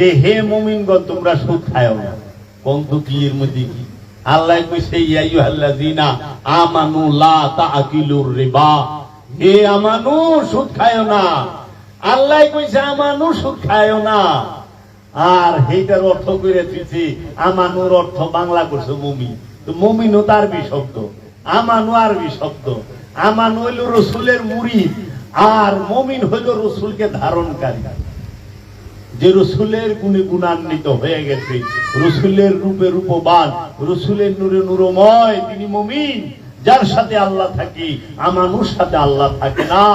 যে হে মুমিনগণ তোমরা সুদ খাও না। কোন কি এর মধ্যে কি আল্লাহ কইছে ইয়া আইয়ুহাল্লাযিনা আমানু লা তাআকিলুর রিবা, হে আমানু সুদ খাও না। আল্লাহ কইছে আমানু সুদ খাও না, আর হেটার অর্থ করে দিয়েছে আমানুর অর্থ বাংলা করছে মুমিন। তো মুমিনও তার আরবি শব্দ, আমানু আরবি শব্দ। আমানু হইল রসুলের মুরিদ, আর মুমিন হইল রসুলকে ধারণকারী, যে রসুলের গুণে গুণান্বিত হয়ে গেছে, রসুলের রূপে রূপবান, রসুলের নূরে নূরময়, তিনি মুমিন। যার সাথে আল্লাহ থাকে, আমানুর সাথে আল্লাহ থাকে না।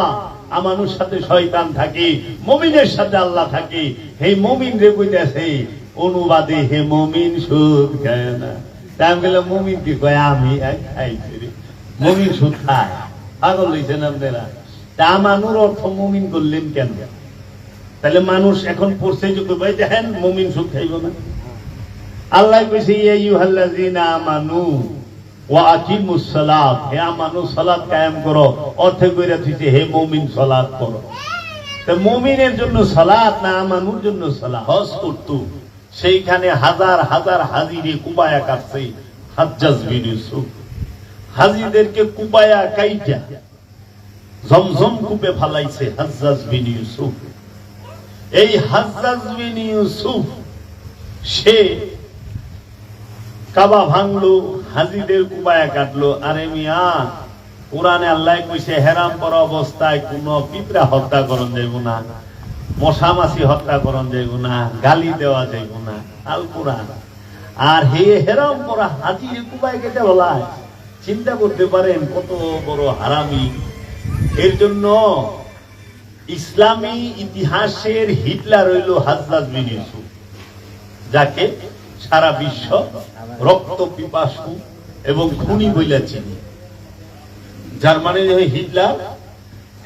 আমানুর সাথে শয়তান থাকে, মুমিনের সাথে আল্লাহ থাকে। হে মুমিন রে কইতেছে অনুবাদে, হে মুমিন সুদ খায় না। তাই আমি বললাম মুমিন কি কয়, আমি খাইছি রে। মুমিন সুদ খায়, পাগল হইছেন আপনারা? তা আমানুর অর্থ মুমিন করলেন কেন? তাহলে মানুষ এখন পড়ছে যে ভাই দেখেন মুমিন সুদ খাইব না। আল্লাহ কইছে ইয়া আইয়ুহাল্লাযিনা আমানু ওয়া আকিমুস সালাত, হে আমানু সালাত কায়েম করো। অর্থে কইরা দিছে হে মুমিন সালাত করো। তো মুমিনের জন্য সালাত না আমানুর জন্য সালাত? হজ করত, সেইখানে হাজার হাজার হাজিরে কুবায়া কাটছে হাজ্জাজ বিন ইউসুফ। হাজিদেরকে কুবায়া কাইটা জমজম কূপে ফালাইছে হাজ্জাজ বিন ইউসুফ। এই হাজ্জাজ বিন ইউসুফ সে কাবা ভাঙলো, হাজিদের কুবায়া কাটলো। আরে মিয়া, কোরআনে আল্লাহ কইছে হেরাম করা অবস্থায় কোন পিঁপড়া হত্যা করন যাইব না, মশা মাছি হত্যা করন যাইব না, গালি দেওয়া যাইব না, আল কোরআন। আর হে হেরাম করা হাজির কুবায় কেটে বলায়, চিন্তা করতে পারেন কত বড় হারামি। এর জন্য ইসলামী ইতিহাসের হিটলার হইল হাজ্জাজ বিন ইউসুফ, যাকে সারা বিশ্ব রক্ত পিপাসু এবং খুনি বইলা চিনি। যার মানে হিটলার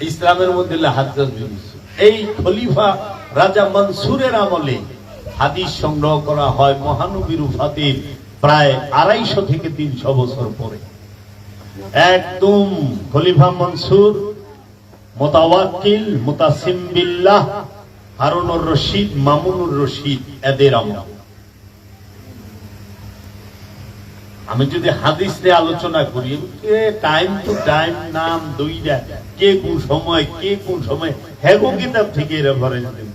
ইসলামের মধ্যে হাজ্জাজ বিন ইউসুফ। এই খলিফা রাজা মনসুরের আমলে হাদিস সংগ্রহ করা হয় মহানবীর উফাতের প্রায় 250 থেকে 300 বছর পরে। একদম খলিফা মনসুর, মুতাওয়াক্কিল, মুতাসিম বিল্লাহ, হারুনুর রশিদ, মামুনুর রশিদ, এদের আমল। আমি যদি হাদিস নিয়ে আলোচনা করি, টাইম টু টাইম নাম দুইটা, কে কোন সময় কে কোন সময় হেগো কিতাব থেকে রেফারেন্স দেব।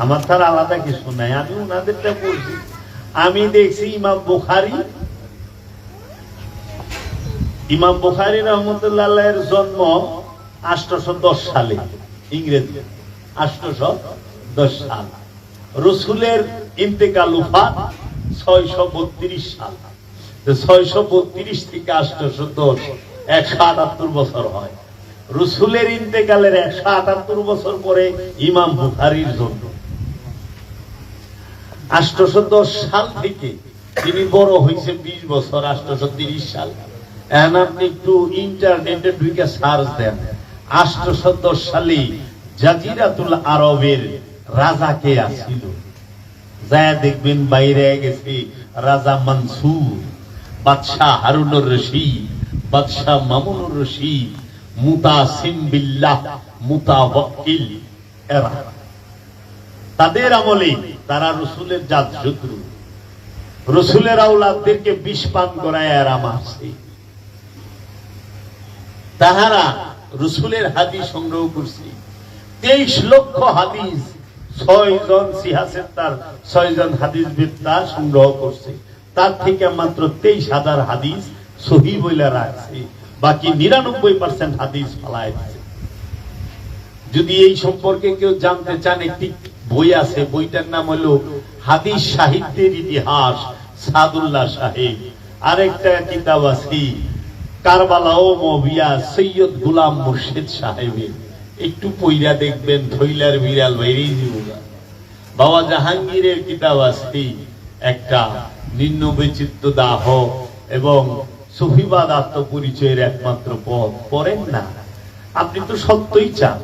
আমার তার আলাদা কিছু নাই, আমি ওনাদেরটা বলছি। আমি দেখছি ইমাম বুখারী রহমতুল্লাহের জন্ম 810 সালে, ইংরেজি 810 সাল। রসুলের ইন্তেকাল উফাত 632 সাল। 632 থেকে 810 178 বছর হয়। রসুলের ইন্তেকালের 178 বছর পরে ইমাম বুখারীর জন্ম। 810 সাল থেকে তিনি বড় হয়েছে 20 বছর, 830 সাল। এখন আপনি একটু ইন্টারনেটে ঢুকে সার্চ দেন 810 সালে জাজিরাতুল আরবের রাজা কে আসছিল, যায় দেখবেন বাইরে গেছে রাজা মনসুর, বাদশাহ হারুনুর রশিদ, বাদশাহ মামুনুর রশিদ, মুতাসিম বিল্লাহ, মুতাওয়াক্কিল। এরা তাদের আমলে তারা রসুলের জাত শত্রু, রসুলের আওলাদদেরকে বিষ পান করায় এরা মারছে। তাহারা রসুলের হাদিস সংগ্রহ করছে 23 লক্ষ হাদিস। 6 জন সিহাসেত্তার 6 জন হাদিসবিদরা সংগ্রহ করছে। তার থেকে মাত্র 23,000 হাদিস সহিহ বইলা রাখছে, বাকি 99% হাদিস ফালায় দিচ্ছে। যদি এই সম্পর্কে কেউ জানতে চান, একটি বই আছে, বইটার নাম হলো হাদিস সাহিত্যের ইতিহাস, সাদুল্লাহ সাহেব। আরেকটা কিতাব আছে কারবালা ও মবিয়া, সৈয়দ গোলাম মুর্শিদ সাহেবের। একটু পইরা দেখবেন, থইলার বিড়াল বাইরেই জীবনা। বাবা জাহাঙ্গীরের কিতাব আছে একটা, নিম্ন বৈচিত্র দাহ এবং সুফিবাদ আত্মপরিচয়ের একমাত্র পথ। পড়েন না, আপনি তো সত্যই চান।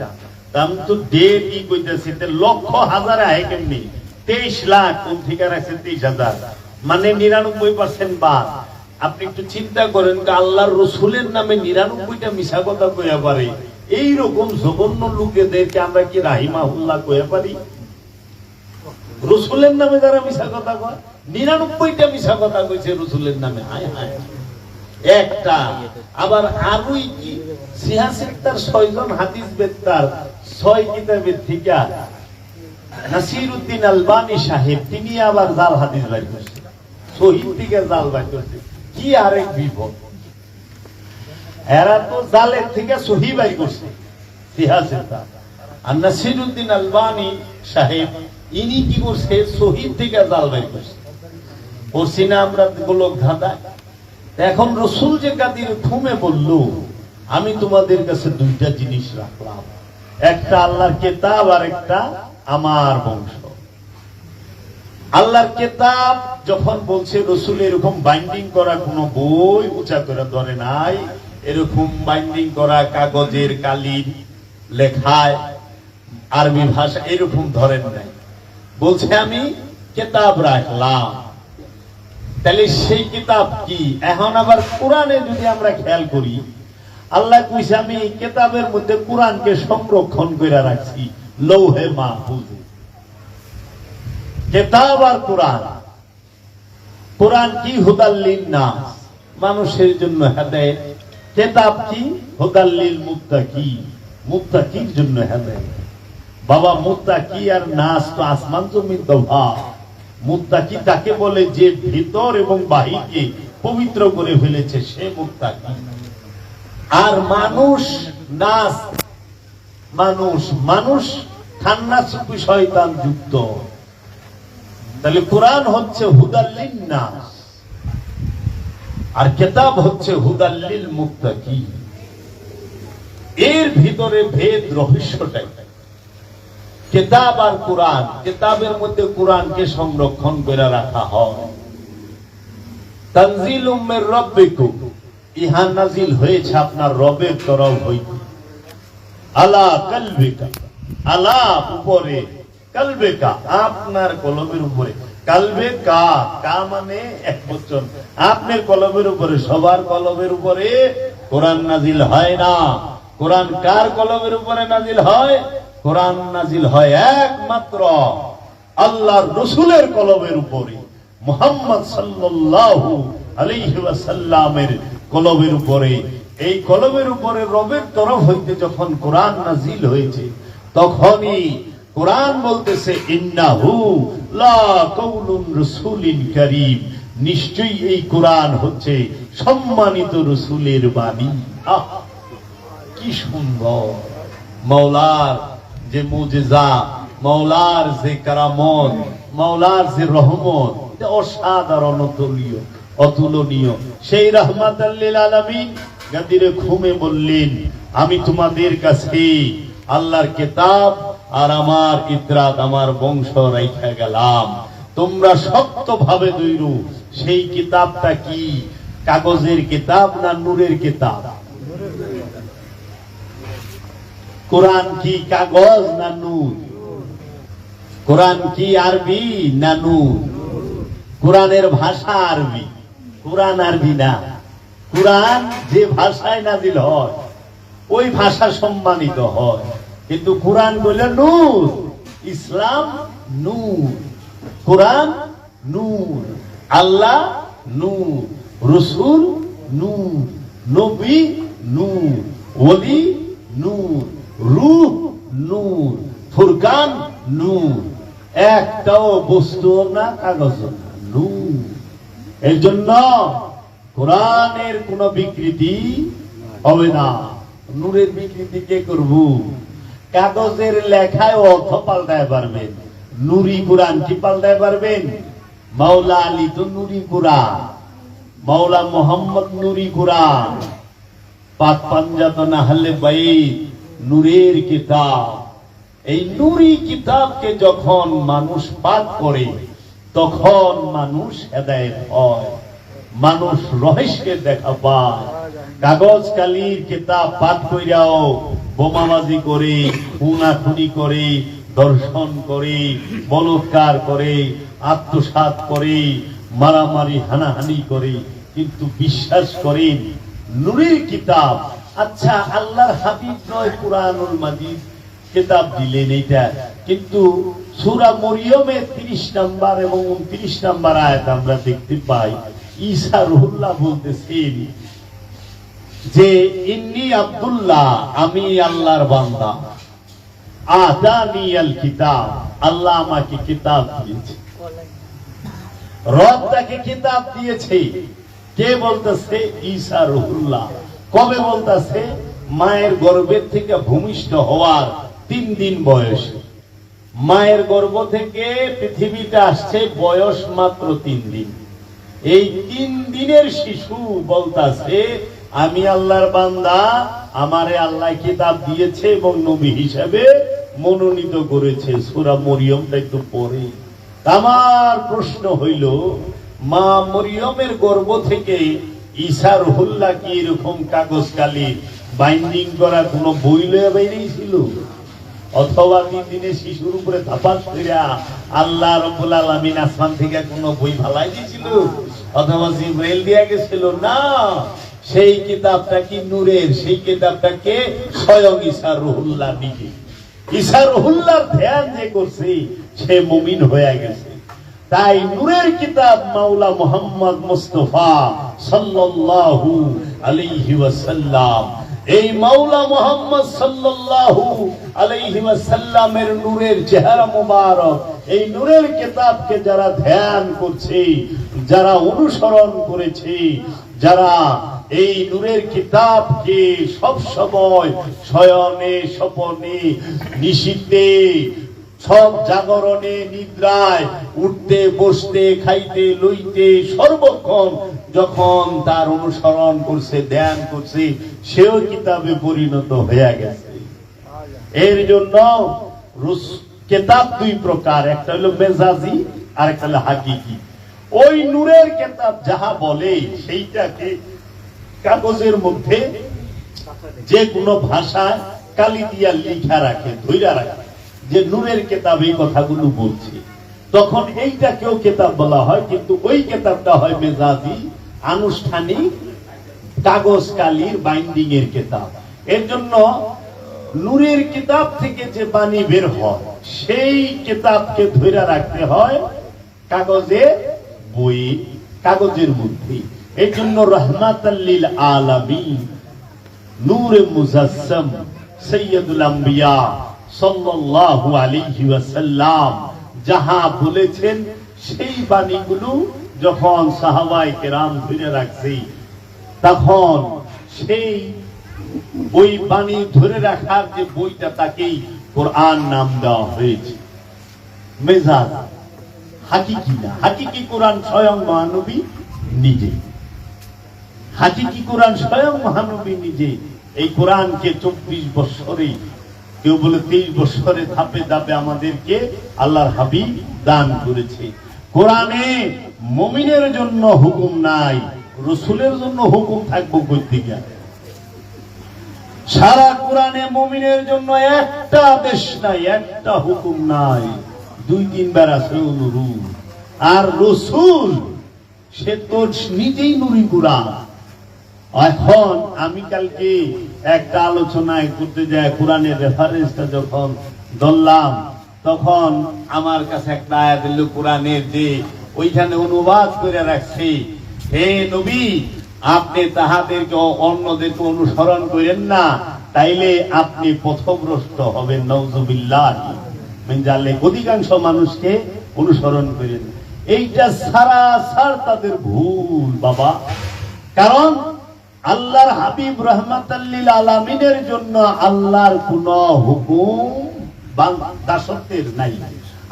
আমি তো ডে কি কইতেছি, লক্ষ হাজার আহে কেমনি? 23 লাখ কোন থেকে রাখছে 23,000, মানে 99% বাদ। আপনি একটু চিন্তা করেন, আল্লাহর রসুলের নামে 99টা মিশা কথা কইয়া পারে, এইরকম জঘন্য লোকেদেরকে আমরা কি রাহিমাহুল্লাহ কইয়া পারি? রসুলের নামে যারা মিশা কথা কয়, 99টা মিশা কথা কইছে রসুলের নামে। হায় হায়, একটা আবার আরোই কি সিয়াসেত্তার 6 জন হাদিস বেত্তার 6 কিতাবের থেকে নাসিরউদ্দিন আলবানী সাহেব তিনি আবার জাল হাদিস বাইর করছে, শহীদ থেকে জাল বাইর করছে। কি আরেক বিপদ, এরা তো জালের থেকে সহি বাইর করছে সিয়াসেত্তার, আর নাসিরউদ্দিন আলবানী সাহেব ইনি কি করছে, শহীদ থেকে জাল বাইর করছে। করছি না আমরা গোলক ধাঁধা। এখন রসুল যে কাদির থুমে বলল, আমি তোমাদের কাছে 2টা জিনিস রাখলাম, একটা আল্লাহর কিতাব আর একটা আমার বংশ। আল্লাহর কিতাব যখন বলছে রসুল এরকম বাইন্ডিং করা কোন বই উঁচা করে ধরে নাই, এরকম বাইন্ডিং করা কাগজের কালির লেখায় আরবি ভাষা এরকম ধরেন নাই, বলছে আমি কিতাব রাখলাম। তাহলে সেই কিতাব কি? এখন আবার কোরআনে যদি আমরা খেয়াল করি, আল্লাহ কইছে আমি কিতাবের মধ্যে কোরআনকে সংরক্ষণ করে রাখছি লৌহে মাহফুজে। কিতাব আর কোরআন, কোরআন কি হুদাল্লিন নাস, মানুষের জন্য হেদায়েত। কিতাব কি হুদাল্লিল মুত্তাকিন, মুত্তাকির জন্য হেদায়েত। বাবা মুত্তাকি আর নাস তো আসমান জমির তফাৎ। মুত্তাকি তাকে বলে যে ভিতর এবং বাহিরকে পবিত্র করে ফেলেছে, সে মুত্তাকি। আর মানুষ নাস, মানুষ মানুষ খান্নাসুকি শয়তান যুক্ত। তাহলে কোরআন হচ্ছে হুদাল্লিন নাস আর কিতাব হচ্ছে হুদাল্লিল মুত্তাকি। এর ভিতরে ভেদ রহস্যটাই। কিতাব আর কোরআন, কিতাবের মধ্যে কোরআনকে সংরক্ষণ করে রাখা হয়। তানজিলুম মির রাব্বিকুম, ইহা নাজিল হয়েছে আপনার রবের তরফ হইতে। আলা কলবিকা, আলা উপরে, কলবিকা আপনার কলবের উপরে। কলবে কা, কা মানে এক বচন, আপনার কলবের উপরে, সবার কলবের উপরে কোরআন নাজিল হয় না। কোরআন কার কলবের উপরে নাজিল হয়? কোরআন নাজিল হয় একমাত্র আল্লাহর রাসূলের কলবের উপরে, মুহাম্মদ সাল্লাল্লাহু আলাইহি ওয়াসাল্লামের কলবের উপরে। এই কলবের উপরে রবের তরফ হইতে যখন কোরআন নাজিল হয়েছে, তখনই কোরআন বলতেছে ইন্নাহু লা কাউলুন রাসূলিন কারীম, নিশ্চয়ই এই কোরআন হচ্ছে সম্মানিত রাসূলের বাণী। আহ কি সুন্দর! মাওলার যে মুজিজা, মাওলার যে কারামত, মাওলার যে রহমত, এটা অসাধারণ, অতুলনীয়, অতুলনীয়। সেই রাহমাতাল লিল আলামিন গাদিরে ঘুমে বললেন, আমি তোমাদের কাছে আল্লাহর কিতাব আর আমার ইতরাত, আমার বংশ রাইখা গেলাম, তোমরা শক্তভাবে ধইরো। সেই কিতাবটা কি? কাগজের কিতাব না নূরের কিতাব? কোরআন কি কাগজ না নূর? কোরআন কি আরবি না নূর? কোরআনের ভাষা আরবি, কোরআন আরবি না। কোরআন যে ভাষায় নাজিল হয় ওই ভাষা সম্মানিত হয়, কিন্তু কোরআন বলে নূর। ইসলাম নূর, কোরআন নূর, আল্লাহ নূর, রাসূল নূর, নবী নূর, ওলি নূর, রূহ নূর, ফুরকান নূর। একটাও বস্তু না, কাগজ না, নূর। এই জন্য কোরআনের কোন বিকৃতি হবে না। নূরের বিকৃতি কে করব? কাগজের লেখায় অর্থ পাল্টায় পারবেন, নুরি কোরআন কি পাল্টায় পারবেন? মাওলা আলী তো নুরি কোরআন, মাওলা মোহাম্মদ নুরি কোরআন, পাক পাঞ্জাত না হলে বাইত নূরের কিতাব। এই নুরি কিতাবকে যখন মানুষ পাঠ করে, তখন মানুষ হেদায়েত হয়, মানুষ রহস্যের দেখা পায়। কাগজ কালির কিতাব পাঠ কইরাও বোমাবাজি করে, খুনাখুনি করে, দর্শন করে, বলৎকার করে, আত্মসাৎ করে, মারামারি হানাহানি করে, কিন্তু বিশ্বাস করেন নূরের কিতাব। আচ্ছা, আল্লাহর হাবিব নয় কোরআনুল মাজিদ, কিতাব দিলেন এইটা, কিন্তু সূরা মরিয়মে 30 নম্বর এবং 29 নম্বর আয়াত আমরা দেখতে পাই ঈসা রুহুল্লাহ বলতেছেন যে ইন্নী আব্দুল্লাহ, আমি আল্লাহর বান্দা, আতানিয়াল কিতাব, আল্লাহ আমাকে কিতাব দিয়েছে। রব তাকে কিতাব দিয়েছে। কে বলতেছে? ঈসা রুহুল্লাহ। কবে বলতেছে? মায়ের গর্ভের থেকে ভূমিষ্ঠ হওয়ার 3 দিন বয়সে। মায়ের গর্ভ থেকে পৃথিবীতে আসছে বয়স মাত্র 3 দিন। এই 3 দিনের শিশু বলতাছে আমি আল্লাহর বান্দা, আমারে আল্লাহ কিতাব দিয়েছে এবং নবী হিসেবে মনোনীত করেছে। সূরা মরিয়মটা একটু পড়ে। আমার প্রশ্ন হইল, মা মরিয়মের গর্ভ থেকে ঈসা রুহুল্লাহ কি এরকম কাগজ কালি বাইন্ডিং করা কোন বই লয়ে বেরিয়েছিল? অথবা 3 দিনের শিশুর উপরে ধাপাস কইরা আল্লাহ রাব্বুল আলামিন আসমান থেকে কোন বই ফালাই দিয়েছিল? অথবা জিবরাইল দিয়া গেছিল? না, সেই কিতাবটা কি নূরের, সেই কিতাবটাকে স্বয়ং ঈসা রুহুল্লাহ নিজে। ঈসা রুহুল্লাহর ধ্যান যে করছে সে মুমিন হয়ে গেছে। তাই নূরের কিতাব মাওলা মুহাম্মদ মুস্তাফা সাল্লাল্লাহু আলাইহি ওয়াসাল্লাম, এই মাওলা মুহাম্মদ সাল্লাল্লাহু আলাইহি ওয়াসাল্লামের নূরের চেহারা মুবারক, এই নূরের কিতাবকে যারা ধ্যান করছে, যারা অনুসরণ করেছে, যারা এই নূরের কিতাবকে সব সময় শয়নে স্বপনে নিশীথে সব জাগরণে নিদ্রায় উঠতে বসতে খাইতে লইতে সর্বক্ষণ যখন তার অনুসরণ করছে, ধ্যান করছে, সেও কিতাবে পরিণত হয়ে গেছে। এর জন্য কিতাব 2 প্রকার, একটা হলো মেজাজি আর একটা হলো হাকিকি। ওই নূরের কিতাব যাহা বলে সেইটাকে কাগজের মধ্যে যে কোনো ভাষায় কালি দিয়া লিখা রাখে, ধইরা রাখে যে নূরের কিতাব এই কথাগুলো বলছে, তখন এইটাকেও কিতাব বলা হয়। কিন্তু ওই কিতাবটা হয় মেজাজি, আনুষ্ঠানিক কাগজ কালির বাইন্ডিং এর কিতাব। এর জন্য নূরের কিতাব থেকে যে বাণী বের হয় সেই কিতাবকে ধরে রাখতে হয় কাগজে, বই, কাগজের মধ্যে। এই জন্য রাহমাতাল লিল আলামিন নূরে মুজাসসাম সাইয়্যিদুল আম্বিয়া সাল্লাল্লাহু আলাইহি ওয়াসাল্লাম যাহা বলেছেন সেই বাণীগুলো যখন সাহাবায়ে কেরাম ধরে রাখছে, তখন সেই ওই বাণী ধরে রাখার যে বইটা তাকেই কোরআন নাম দেওয়া হয়েছে। মেজাজ, হাকিকি না। হাকিকি কোরআন স্বয়ং মহানবী নিজে, হাকিকি কোরআন স্বয়ং মহানবী নিজে। এই কোরআনকে 24 বছরে, কেউ বলে 23 বছরে ধাপে ধাপে আমাদেরকে আল্লাহর হাবিব দান করেছে। কোরআনে মুমিনের জন্য হুকুম নাই, রাসূলের জন্য হুকুম থাকবো কই থেকে? সারা কোরআনে মুমিনের জন্য একটা আদেশ নাই, একটা হুকুম নাই, 2-3 বার আছে অনুরূপ। আর রাসূল সে তো নিজেই নূরি কোরআন। এখন আমি কালকে একটা আলোচনায় করতে যাই, কোরআনের রেফারেন্সটা যখন ধরলাম তখন আমার কাছে একটা আয়াত এল কোরআনের, যে ওইখানে অনুবাদ করে রাখছি, হে নবী আপনি তাহাদেরকে অন্যদেরকে অনুসরণ করেন না, তাইলে আপনি পথভ্রষ্ট হবেন। নাউযুবিল্লাহ মিন যালিক। অধিকাংশ মানুষকে অনুসরণ করেন, এইটা সারাসার তাদের ভুল বাবা। কারণ আল্লাহর হাবিব রাহমাতাল লিল আলামিনের জন্য আল্লাহর কোন হুকুম দাসত্বের নাই।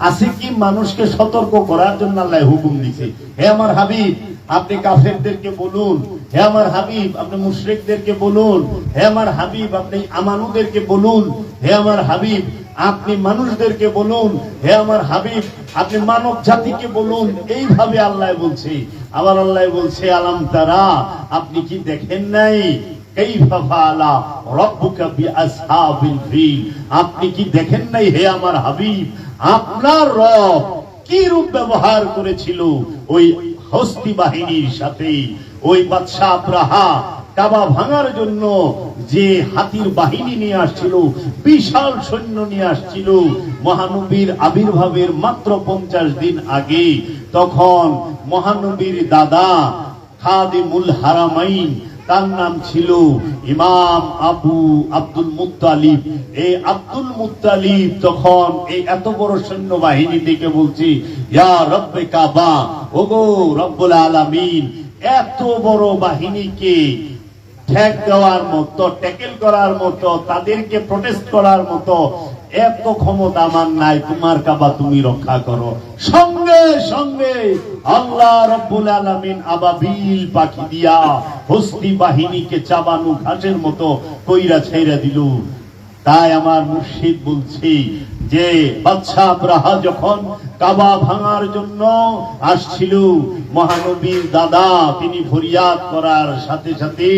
আছে কি মানুষকে সতর্ক করার জন্য আল্লাহ হুকুম দিয়েছে, হে আমার হাবিব আপনি কাফেরদেরকে বলুন, হে আমার হাবিব আপনি মুশরিকদেরকে বলুন, হে আমার হাবিব আপনি আমানুদেরকে বলুন, হে আমার হাবিব আপনি মানুষদেরকে বলুন, হে আমার হাবিব আপনি মানব জাতিকে বলুন। এইভাবে আল্লাহ বলছে। আবার আল্লাহ বলছে আলাম তারা, আপনি কি দেখেন নাই কাইফা ফাআলা রাব্বুকা বিআসহাবিল ফিল, আপনি কি দেখেন নাই হে আমার হাবিব আপনার রব কি রূপ ব্যবহার করেছিল ওই হস্তি বাহিনীর সাথে, ওই বাদশা আবরাহা কাবা ভাঙার জন্য যে হাতির বাহিনী নিয়ে আসছিল, বিশাল সৈন্য নিয়ে আসছিল, মহানবীর আবির্ভাবের মাত্র 50 দিন আগে, তখন মহানবীর দাদা খাদিমুল হারামাইন, তার নাম ছিল ইমাম আব্দুল মুত্তালিব। এই আব্দুল মুত্তালিব তখন এই এত বড় সৈন্যবাহিনী দেখে বলছি, ইয়া রব্বে কাবা, ওগো রব্বুল আলামিন, এত বড় বাহিনীকে ঠেক দেওয়ার মতো, ট্যাকেল করার মতো, তাদেরকে প্রোটেস্ট করার মতো এত ক্ষমতা আমার নাই, তোমার কাবা তুমি রক্ষা করো। সঙ্গে সঙ্গে আল্লাহ রব্বুল আলামিন আবাবিল পাখি দিয়া হস্তি বাহিনীকে চাবানো ঘাসের মতো কইরা ছেড়ে দিল। তাই আমার মুর্শিদ বলছি যে বাদশা আবরাহা যখন কাবা ভাঙার জন্য আসছিল, মহানবীর দাদা তিনি ফরিয়াদ করার সাথে সাথে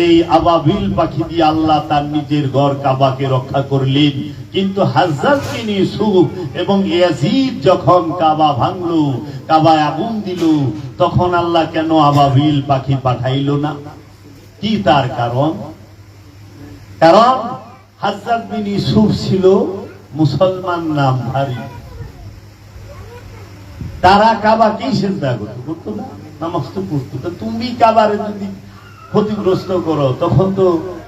এই আবাবিল পাখি দিয়ে আল্লাহ তার নিজের ঘর কাবাকে রক্ষা করলেন। কিন্তু হযরত বিন ইউসুফ এবং ইয়াজিদ যখন কাবা ভাঙলো, কাবায় আগুন দিল, তখন আল্লাহ কেন আবাবিল পাখি পাঠাইলো না? কি তার কারণ? কারণ হযরত বিন ইউসুফ ছিল মুসলমান নামধারী। তারা কাবাকে সিজদা করতো না, নামাজ তো পড়তো। তুমি কাবারে যদি ক্ষতিগ্রস্ত করো তখন তো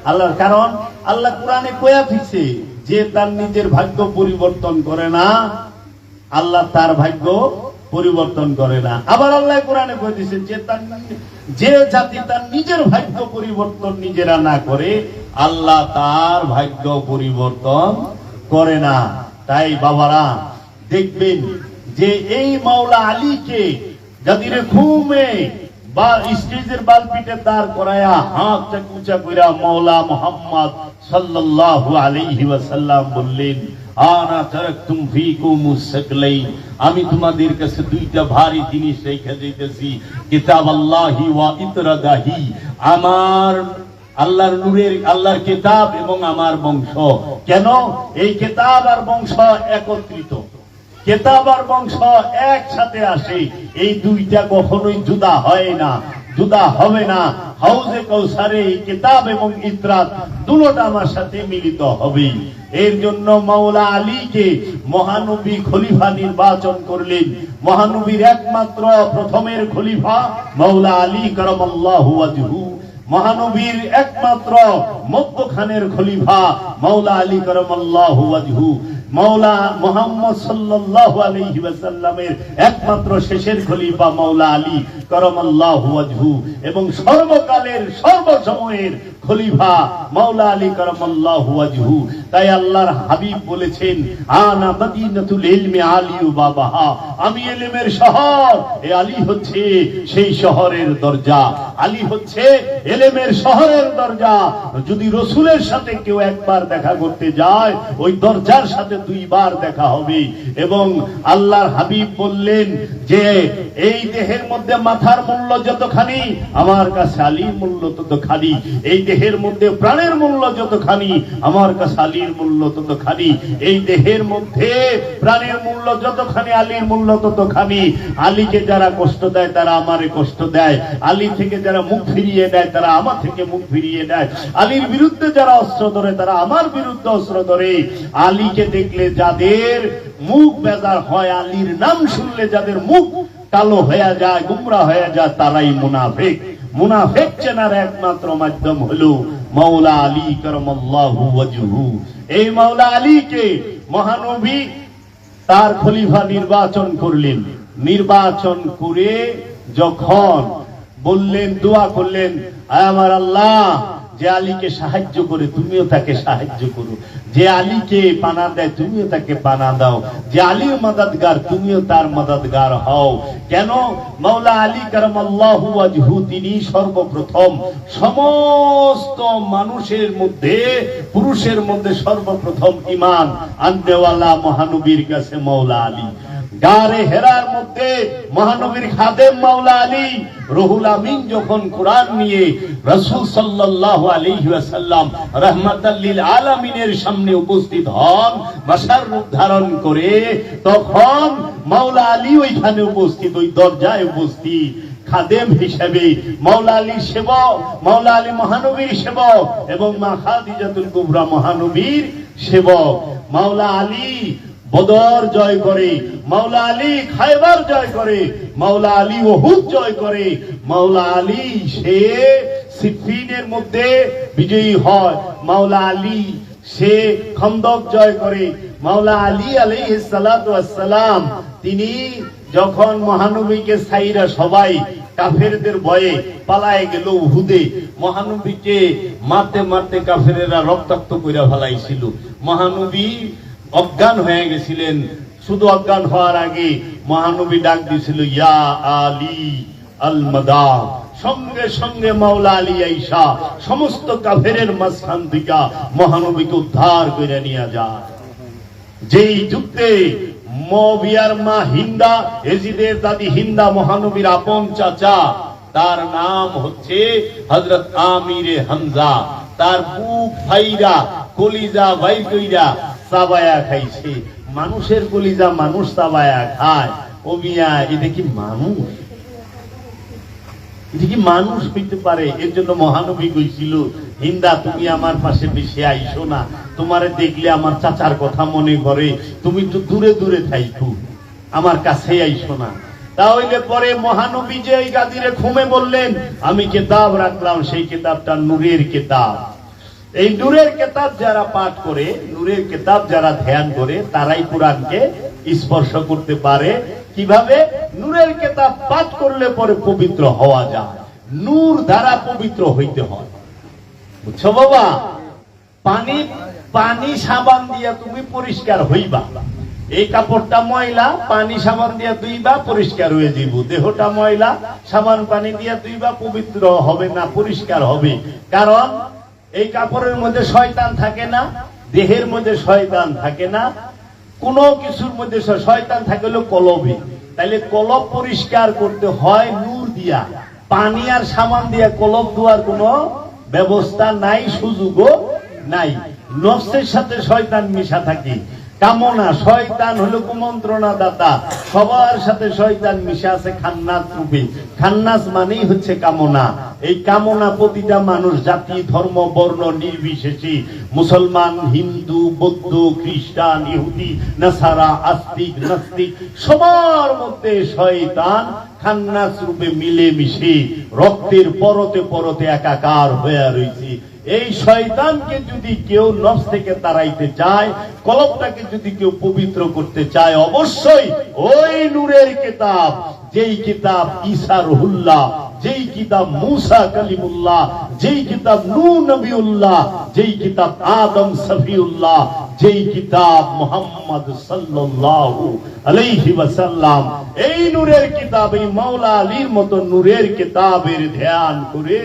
আল্লাহর, কারণ আল্লাহ কোরআনে কয়া দিছে যে তার নিজের ভাগ্য পরিবর্তন করে না, আল্লাহ তার ভাগ্য পরিবর্তন করে না। আবার আল্লাহ কোরআনে কয়ে দিয়েছে যে জাতি তার নিজের ভাগ্য পরিবর্তন নিজেরা না করে, আল্লাহ তার ভাগ্য পরিবর্তন করে না। তাই বাবারা দেখবেন যে এই মাওলা আলীকে যদি ঘুমে বা স্টেজের বালপিটে দাঁড় করায়া হাতটা উঁচা কইরা মাওলা মুহাম্মদ সাল্লাল্লাহু আলাইহি ওয়াসাল্লাম বললেন, আনা তারাকতুম ফীকুমুস সাকলাইন, আমি তোমাদের কাছে দুইটা ভারী জিনিস রেখে দিতেছি, কিতাবাল্লাহি ওয়া ইতরাদাহি, আমার আল্লাহর নূরের, আল্লাহর কিতাব এবং আমার বংশ। কেন এই কিতাব আর বংশ একত্রিত? কিতাব আর বংশ একসাথে আসে, এই দুইটা কখনোই জুদা হয় না, জুদা হবে না। হাউজে কাউসারে এই কিতাব এবং ইতরাত দুটোটা আমার সাথে মিলিত হবে। এর জন্য মাওলা আলীকে মহানবী খলিফা নির্বাচন করলেন। মহানবীর একমাত্র প্রথমের খলিফা মাওলা আলী কারামাল্লাহু ওয়াজহু, মহানবীর একমাত্র মধ্যখানের খলিফা মাওলা আলী কারামাল্লাহু ওয়াজহু, মাওলা মুহাম্মদ সাল্লাল্লাহু আলাইহি ওয়াসাল্লামের একমাত্র শেষের খলিফা মাওলা আলী কারামাল্লাহু ওয়াজহু, এবং সর্বকালের সর্বসময়ের খলিফা মাওলা আলী কারামাল্লাহু ওয়াজহু। তাই আল্লাহর হাবিব বলেছেন, আনা মদিনাতুল ইলমি আলিউ বাবাহা, আমি ইলমের শহর, এ আলী হচ্ছে সেই শহরের দরজা, আলী হচ্ছে ইলমের শহরের দরজা। যদি রাসূলের সাথে কেউ একবার দেখা করতে যায়, ওই দরজার সাথে দুইবার দেখা হবে। এবং আল্লাহর হাবিব বললেন যে এই দেহের মধ্যে মাথার মূল্য যতখানি, আমার কাছে আলীর মূল্য ততখানি। এই দেহের মধ্যে প্রাণের মূল্য যতখানি, আমার কাছে আলীর মূল্য ততখানি। এই দেহের মধ্যে প্রাণের মূল্য যতখানি, আলীর মূল্য ততখানি। আলীকে যারা কষ্ট দেয় তারা আমারে কষ্ট দেয়, আলী থেকে যারা মুখ ফিরিয়ে দেয় তারা আমার থেকে মুখ ফিরিয়ে দেয়, আলীর বিরুদ্ধে যারা অস্ত্র ধরে তারা আমার বিরুদ্ধে অস্ত্র ধরে। আলীকে দেখলে যাদের মুখ বেজার হয়, আলীর নাম শুনলে যাদের মুখ কালো হয়ে যায়, গুমরা হয়ে যায়, তারাই মুনাফিক। মুনাফিক চেনার একমাত্র মাধ্যম হলো মাওলা আলী কারামাল্লাহু ওয়াজহু। এই মাওলা আলীকে মহানবী তার খলিফা নির্বাচন করলেন। নির্বাচন করে যখন বললেন, দোয়া করলেন, আয় আমার আল্লাহ, যে আলীকে সাহায্য করে তুমিও তাকে সাহায্য করো, যে আলীকে পানা দেয় তুমিও তাকে পানা দাও, যে আলীর মদদগার তুমিও তার মদদগার হও। কেন? মাওলা আলী কারামাল্লাহু ওয়াজহু তিনি সর্বপ্রথম সমস্ত মানুষের মধ্যে, পুরুষের মধ্যে সর্বপ্রথম ঈমান আননেওয়ালা মহানবীর কাছে মাওলা আলী। গারে হেরার মধ্যে মহানবীর খাদেম মাওলা আলী। রুহুল আমিন যখন কোরআন নিয়ে রাসূল সাল্লাল্লাহু আলাইহি ওয়াসাল্লাম রাহমাতাল লিল আলামিনের সামনে উপস্থিত হন, বাশার রূপ ধারণ করে, তখন মাওলা আলী ওইখানে উপস্থিত, ওই দরজায় উপস্থিত। খাদেম হিসেবে, মাওলা আলী সেবক, মাওলা আলী মহানবীর সেবক এবং মা খাদিজাতুল কুবরা মহানবীর সেবক। মাওলা আলী বদর জয় করে, মাওলা আলী খায়বার জয় করে, মাওলা আলী উহুদ জয় করে, মাওলা আলী সে সিফিনের মধ্যে বিজয়ী হয়, মাওলা আলী সে খন্দক জয় করে। মাওলা আলী আলাইহিস সালাতু ওয়াস সালাম তিনি যখন মহানবীকে ছাইরা সবাই কাফেরদের ভয়ে পালায় গেল উহুদে, মহানবীকে মারতে মারতে কাফেরেরা রক্তাক্ত কইরা ফেলাইছিল। মহানবী অজ্ঞান হয়ে গেছিলেন। শুধু অজ্ঞান হওয়ার আগে মহানবী ডাক দিয়েছিল ইয়া আলী আল মাদা। সঙ্গে সঙ্গে মাওলা আলী আইসা সমস্ত কাফেরের মাঝখান থেকে মহানবীকে উদ্ধার করে নিয়ে যায়। যেই যুদ্ধে মুয়াবিয়ার মা হিন্দা, এজিদের দাদি হিন্দা মহানবীর আপন চাচা, তার নাম হচ্ছে হযরত আমিরে হামজা। তার বুক ভাইরা কলিজা ভাই কইরা চাবায়া খাইছে। মানুষের কলিজা মানুষ চাবায়া খায়, ও মিয়া এটা কি মানুষ? এটা কি মানুষ হইতে পারে? এর জন্য মহানবী কইছিল হিন্দা তুমি আমার পাশে বেশি আইসো না, তোমারে দেখলে আমার চাচার কথা মনে করে, তুমি তো দূরে দূরে থাইকো, আমার কাছে আইসো না। তাহলে পরে মহানবী যে এই গাদিরে ঘুমে বললেন আমি কিতাব রাখলাম, সেই কিতাবটা নূরের কিতাব। এই নূরের কিতাব যারা পাঠ করে, নূরের কিতাব যারা ধ্যান করে, তারাই কুরআনকে স্পর্শ করতে পারে। কিভাবে? নূরের কিতাব পাঠ করলে পরে পবিত্র হওয়া যায়, নূর দ্বারা পবিত্র হইতে হয়। বুঝছো বাবা? পানি সাবান দিয়া তুমি পরিষ্কার হইবা। এই কাপড়টা ময়লা, পানি সাবান দিয়া ধুইবা পরিষ্কার হয়ে যাইব। দেহটা ময়লা, সাবান পানি দিয়া ধুইবা পবিত্র হবে না, পরিষ্কার হবে। কারণ এই কাপড়ের মধ্যে শয়তান থাকে না, দেহের মধ্যে শয়তান থাকে না, কোন কিছুর মধ্যে শয়তান থাকে হলো কলবে। তাইলে কলব পরিষ্কার করতে হয় নূর দিয়া। পানি আর সাবান দিয়া কলব ধোয়ার কোনো ব্যবস্থা নাই, সুযোগও নাই। নফসের সাথে শয়তান মিশা থাকে। কামনা, শয়তান হলো কুমন্ত্রণা দাতা, সবার সাথে শয়তান মিশা আছে খান্নাস রূপে। খান্নাস মানেই হচ্ছে কামনা। এই কামনা প্রতিটা মানুষ, জাতি, ধর্ম, বর্ণ নির্বিশেষে, মুসলমান, হিন্দু, বৌদ্ধ, খ্রিস্টান, ইহুদি, নাসারা, আস্তিক, নাস্তিক, সবার মধ্যে শয়তান খান্নাস রূপে মিলে মিশে রক্তের পরতে পরতে একাকার হয়ে রয়েছে। এই শয়তানকে যদি কেউ নফস থেকে তাড়াইতে চায়, কলবটাকে যদি কেউ পবিত্র করতে চায়, অবশ্যই ওই নূরের কিতাব, যেই কিতাব ঈসা রুহুল্লাহ, যেই কিতাব মুসা কালিমুল্লাহ, যেই কিতাব নূহ নবিউল্লাহ, যেই কিতাব আদম সফিউল্লাহ, যেই কিতাব মুহাম্মদ সাল্লাল্লাহু আলাইহি ওয়াসাল্লাম, এই নূরের কিতাব, এই মাওলা আলীর মতো নূরের কিতাবের ধ্যান করে,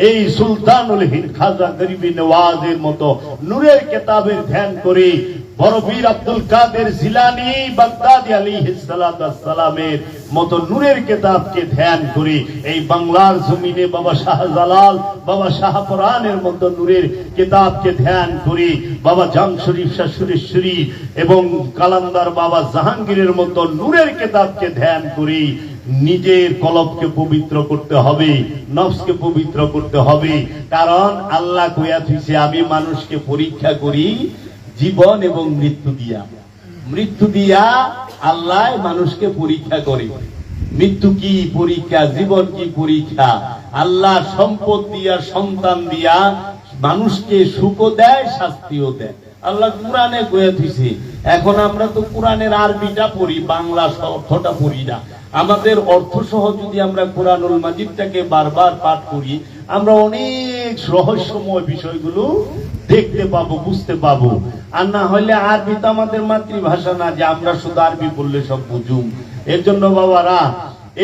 এই সুলতানুল হিন্দ খাজা গরিবি নওয়াজের মতো নূরের কিতাবের ধ্যান করে, বড় পীর আব্দুল কাদের জিলানী বাগদাদি আলাইহিস সালাতু ওয়াস সালামের মতো নূরের কিতাবকে ধ্যান করে, এই বাংলার জমিনে বাবা শাহজালাল, বাবা শাহপুরানের মতো নূরের কিতাবকে ধ্যান করে, বাবা জাম শরীফ শাহ সুরেশ্বরী এবং কালান্দার বাবা জাহাঙ্গীরের মতো নূরের কিতাবকে ধ্যান করে নিজের কলবকে পবিত্র করতে হবে, নফসকে পবিত্র করতে হবে। কারণ আল্লাহ কইয়া দিয়েছে আমি মানুষকে পরীক্ষা করি জীবন এবং মৃত্যু দিয়া। মৃত্যু দিয়া আল্লাহ মানুষকে পরীক্ষা করে। মৃত্যু কি পরীক্ষা, জীবন কি পরীক্ষা। আল্লাহ সম্পদ দিয়া, সন্তান দিয়া মানুষকে সুখও দেয়, শাস্তিও দেয়। আল্লাহ কুরআনে কইয়া দিয়েছে। এখন আমরা তো কুরআনের আরবিটা পড়ি, বাংলা অর্থটা পড়ি না। আমাদের অর্থ সহ যদি আমরা কুরআনুল মাজিদটাকে বারবার পাঠ করি, আমরা অনেক রহস্যময় বিষয়গুলো দেখতে পাবো, বুঝতে পাবো। আর না হলে আরবি তো আমাদের মাতৃভাষা না যে আমরা শুধু আরবি পড়লে সব বুঝুম। এর জন্য বাবারা,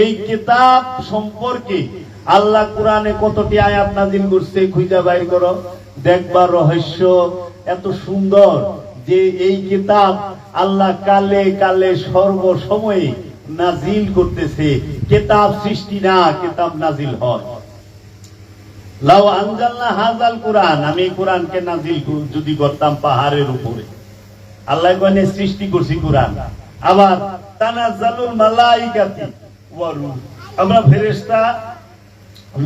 এই কিতাব সম্পর্কে আল্লাহ কুরআনে কতটি আয়াত নাযিল করছে খুঁজে বাইর করো, দেখবার রহস্য এত সুন্দর যে এই কিতাব আল্লাহ কালে কালে সর্বসময়ে নাজিল করতেছে। কিতাব সৃষ্টি না, কিতাব নাজিল হয়। লাউ আনজালনা হাযাল কুরআন, আমি কুরআনকে নাজিল যদি করতাম পাহাড়ের উপরে, আল্লাহ কোনে সৃষ্টি করছি কুরআন। আবার তানাজ্জালুল মালাইকাতি ওয়া রূহ, আমরা ফেরেশতা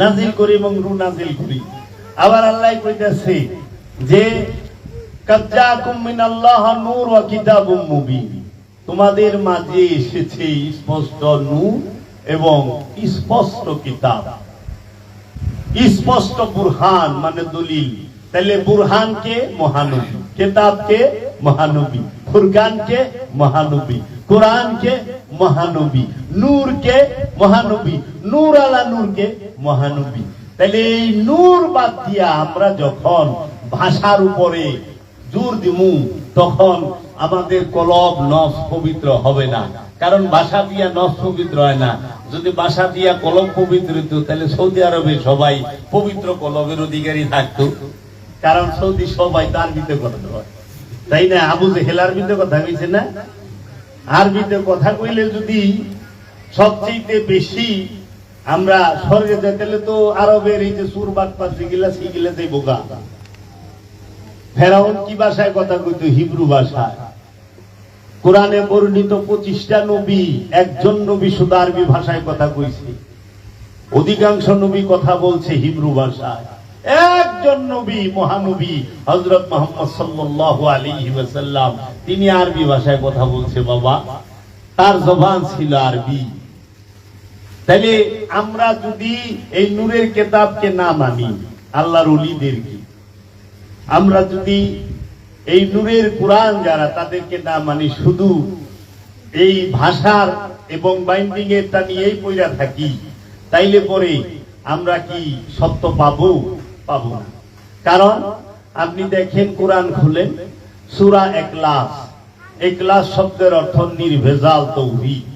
নাজিল করি এবং রূহ নাজিল করি। আবার আল্লাহ কইতাছে যে কাজ্জাকুম মিনাল্লাহ নূর ওয়া কিতাবুম মুবিন, তোমাদের মাঝে এসেছে স্পষ্ট নূর এবং স্পষ্ট কিতাব, স্পষ্ট বুরহান মানে দলিল। তাহলে বুরহানকে মহানবী, কিতাবকে মহানবী, ফুরকানকে মহানবী, কোরআনকে মহানবী, নূরকে মহানবী, নূর আলা নূরকে মহানবী। তাহলে এই নূর বাদ দিয়া আমরা যখন ভাষার উপরে জোর দিমু তখন আমাদের কলব নফস পবিত্র হবে না, কারণ ভাষা দিয়া নফস পবিত্র হয় না। যদি ভাষা দিয়া কলব পবিত্র হতো তাহলে সৌদি আরবে সবাই পবিত্র কলবের অধিকারী থাকতো, কারণ সৌদি সবাই তার আরবিতে কথা হয়, তাই না? আবু জেহেল আরবিতে কথা কইছে না? আরবিতে কথা কইলে যদি সবচেয়ে বেশি আমরা স্বর্গে যাই তাহলে তো আরবের এই যে সুর বাগপাত যেগুলা সেগুলা যে বোকা। ফেরাউন কি ভাষায় কথা কইতো? হিব্রু ভাষায়। কোরআনে বর্ণিত 25টা নবী, একজন নবী শুধু আরবি ভাষায় কথা কইছে, অধিকাংশ নবী কথা বলছে হিব্রু ভাষায়। একজন নবী মহানবী হযরত মুহাম্মদ সাল্লাল্লাহু আলাইহি ওয়াসাল্লাম তিনি আরবি ভাষায় কথা বলছে বাবা, তার জবান ছিল আরবি। তাহলে আমরা যদি এই নূরের কিতাবকে না মানি, আল্লাহর ওলিদেরকে, আমরা যদি এই নূরের কোরআন যারা তাদেরকে না মানি, শুধু এই ভাষার এবং বাইন্ডিং এরটা নিয়েই পড়া থাকি, তাইলে পরে আমরা কি সত্য পাবো? পাবো না। কারণ আপনি দেখেন কোরআন খুলেন, সূরা ইখলাস, ইখলাস শব্দের অর্থ নির্ভেজাল তাওহীদ।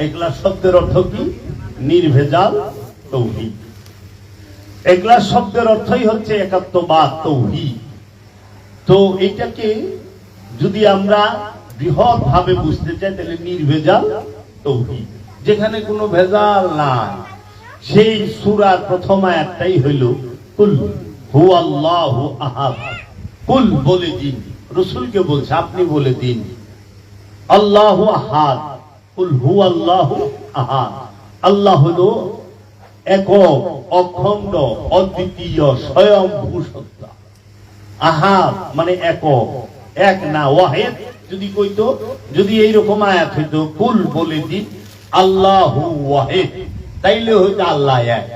ইখলাস শব্দের অর্থ কি? নির্ভেজাল তাওহীদ। ইখলাস শব্দের অর্থই হচ্ছে একাত্মবাদ, তাওহীদ। তো এটাকে যদি আমরা বৃহৎ ভাবে বুঝতে চাই তাহলে নির্ভেজাল তাওহীদ, যেখানে কোনো ভেজাল নাই। সেই সূরার প্রথম আয়াতটাই হইল কুল হুয়াল্লাহু আহাদ। কুল বলে দিন, রাসূলকে বলছে আপনি বলে দিন, আল্লাহু আহাদ, কুল হুয়াল্লাহু আহাদ। আল্লাহ হলো একক, অখণ্ড, অদ্বিতীয়, স্বয়ংভূ সত্তা। আহাদ মানে একক, এক না, ওয়াহিদ যদি কইতো, যদি এইরকম আয়াত হইতো কুল বলে দিন আল্লাহু ওয়াহিদ, তাইলে হইতো আল্লাহ এক।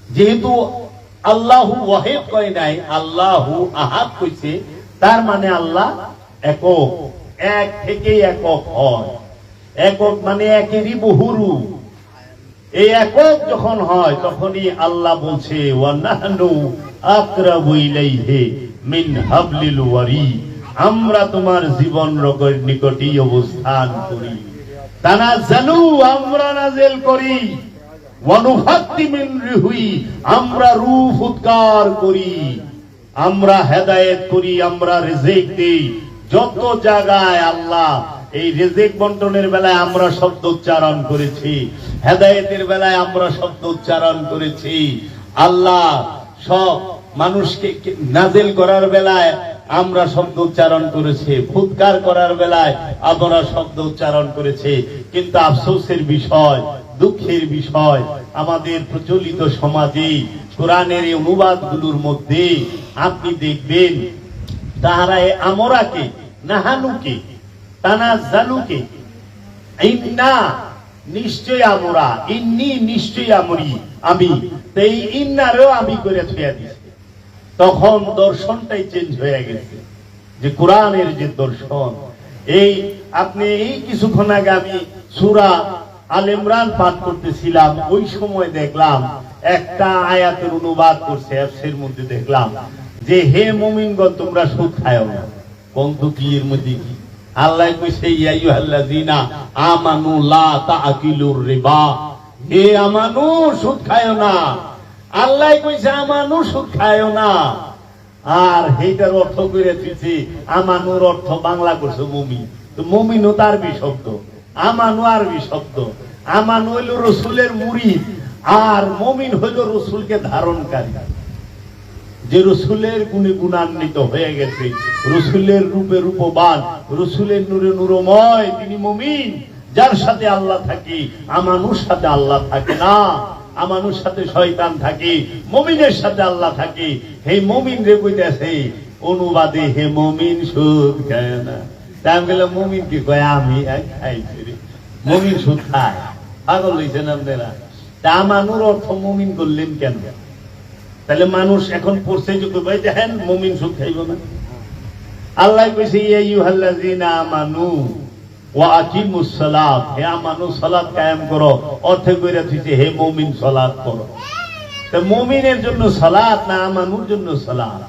যেহেতু আল্লাহু ওয়াহিদ কয় নাই, আল্লাহু আহাদ কইছে, তার মানে আল্লাহ একক, এক থেকে একক হয়। একক মানে একেরই বহুরূপ। এই একক যখন হয় তখনই আল্লাহ বলছে ওয়া নাহনু আকরাবু ইলাইহি মিন হাবলিল ওয়ারিদ, আমরা তোমার জীবন রগের নিকটেই অবস্থান করি। তানাজ্জালু, আমরা নাযিল করি, ওয়া নুফাত্তি মিন রুহি, আমরা রূহ ফুৎকার করি, আমরা হেদায়েত করি, আমরা রিজিক দেই। যত জায়গায় আল্লাহ এই রিজিক বন্টনের বেলায় আমরা শব্দ উচ্চারণ করেছি, হেদায়েতের বেলায় আমরা শব্দ উচ্চারণ করেছি, আল্লাহ সব মানুষকে নাজিল করার বেলায় আমরা শব্দ উচ্চারণ করেছি, ফুৎকার করার বেলায় আমরা শব্দ উচ্চারণ করেছি। কিন্তু আফসোসের বিষয়, দুঃখের বিষয়, আমাদের প্রচলিত সমাজে কোরআনের এই অনুবাদগুলোর মধ্যে আপনি দেখবেন তাহারা আমরাকে, নাহানুকে, তানাজ্জালুকে, ইন্না নিশ্চয় আমরা, ইন্নি নিশ্চয় আমি, এই ইন্নারও আমি করে থুয়া দিছি। তখন দর্শনটাই চেঞ্জ হয়ে গেছে, যে কোরআনের যে দর্শন। এই আপনি এই কিছুক্ষণ আগে আমি সূরা আল ইমরান পাঠ করতেছিলাম, ওই সময় দেখলাম একটা আয়াতের অনুবাদ করছে, এর মধ্যে দেখলাম যে হে মুমিনগণ তোমরা সুদ খাও না। কোন কি এর মধ্যে কি আল্লাহ কইছে ইয়া আইয়ুহাল্লাযিনা আমানু লা তাআকিলুর রিবা, হে আমানু সুদ খাও না। আল্লাহ কইছে আমানু সুদ খাও না, আর এইটার অর্থ করে দিয়েছে আমানুর অর্থ বাংলা করছে মুমিন। তো মুমিনও তার আরবি শব্দ, আমানু আরবি শব্দ। আমানু হইল রাসূলের মুরিদ, আর মুমিন হইল রাসূলকে ধারণকারী, যে রাসূলের গুণে গুণান্বিত হয়ে গেছে, রাসূলের রূপে রূপবান, রাসূলের নূরে নূরময়, তিনি মুমিন। যার সাথে আল্লাহ থাকি আমানুর সাথে আল্লাহ থাকে না, আমানুর সাথে শয়তান থাকে, মুমিনের সাথে আল্লাহ থাকে। হে মুমিন রে কইতাছে অনুবাদে, হে মুমিন সুদ খায় না। তাই আমি বললাম মুমিন কি কয়, আমি খাইছি রে। মুমিন সুদ খায়, পাগল হইছেন আপনারা? তা আমানুর অর্থ মুমিন করলেন কেন? তাহলে মানুষ এখন পড়ছে যে ভাই দেখেন মুমিন সুদ খাইব না। আল্লাহ কইছে ইয়া আইয়ুহাল্লাযীনা আমানু ওয়া আকিমুস সালাত, হে আমানু সালাত কায়েম করো। অর্থে কইরা দিছে হে মুমিন সালাত করো। তা মুমিনের জন্য সালাত না আমানুর জন্য সালাত?